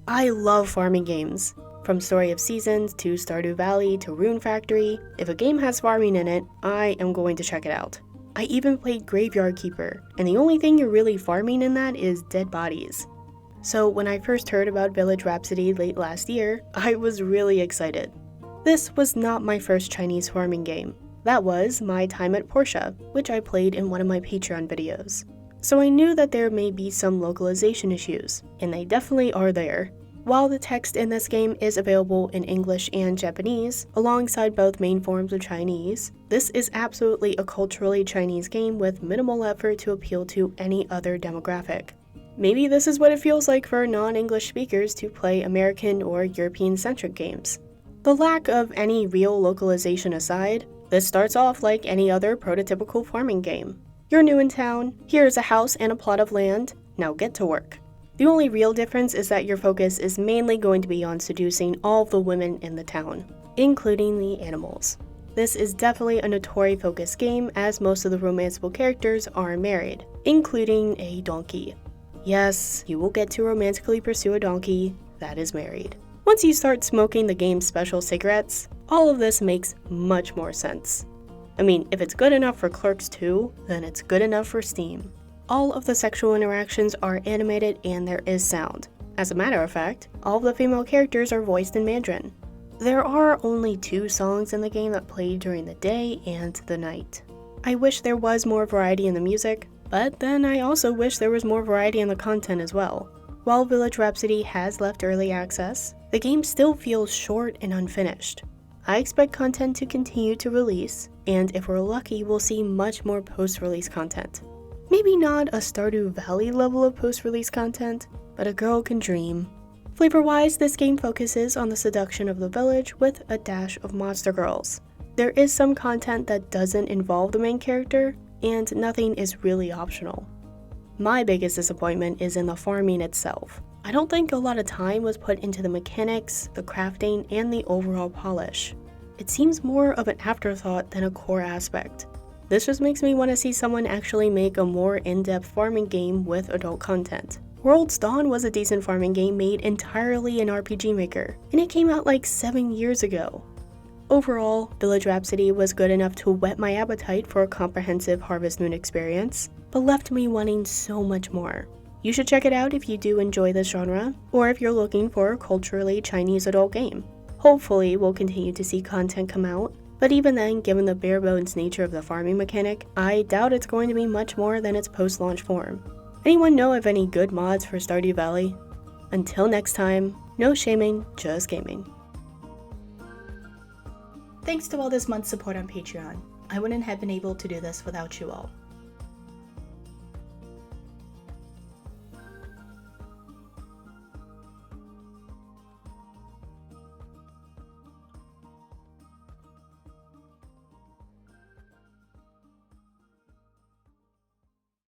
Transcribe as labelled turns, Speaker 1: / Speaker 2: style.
Speaker 1: I love farming games. From Story of Seasons to Stardew Valley to Rune Factory, if a game has farming in it, I am going to check it out. I even played Graveyard Keeper, and the only thing you're really farming in that is dead bodies. So when I first heard about Village Rhapsody late last year, I was really excited. This was not my first Chinese farming game. That was My Time at Portia, which I played in one of my Patreon videos. So I knew that there may be some localization issues, and they definitely are there. While the text in this game is available in English and Japanese, alongside both main forms of Chinese, this is absolutely a culturally Chinese game with minimal effort to appeal to any other demographic. Maybe this is what it feels like for non-English speakers to play American or European-centric games. The lack of any real localization aside, this starts off like any other prototypical farming game. You're new in town, here's a house and a plot of land, now get to work. The only real difference is that your focus is mainly going to be on seducing all of the women in the town, including the animals. This is definitely a Notori-focused game as most of the romanceable characters are married, including a donkey. Yes, you will get to romantically pursue a donkey that is married. Once you start smoking the game's special cigarettes, all of this makes much more sense. I mean, if it's good enough for Clerks 2, then it's good enough for Steam. All of the sexual interactions are animated and there is sound. As a matter of fact, all of the female characters are voiced in Mandarin. There are only 2 songs in the game that play during the day and the night. I wish there was more variety in the music, but then I also wish there was more variety in the content as well. While Village Rhapsody has left early access, the game still feels short and unfinished. I expect content to continue to release, and if we're lucky, we'll see much more post-release content. Maybe not a Stardew Valley level of post-release content, but a girl can dream. Flavor-wise, this game focuses on the seduction of the village with a dash of monster girls. There is some content that doesn't involve the main character, and nothing is really optional. My biggest disappointment is in the farming itself. I don't think a lot of time was put into the mechanics, the crafting, and the overall polish. It seems more of an afterthought than a core aspect. This just makes me want to see someone actually make a more in-depth farming game with adult content. World's Dawn was a decent farming game made entirely in RPG Maker, and it came out like 7 years ago. Overall, Village Rhapsody was good enough to whet my appetite for a comprehensive Harvest Moon experience, but left me wanting so much more. You should check it out if you do enjoy this genre, or if you're looking for a culturally Chinese adult game. Hopefully, we'll continue to see content come out, but even then, given the bare-bones nature of the farming mechanic, I doubt it's going to be much more than its post-launch form. Anyone know of any good mods for Stardew Valley? Until next time, no shaming, just gaming.
Speaker 2: Thanks to all this month's support on Patreon. I wouldn't have been able to do this without you all.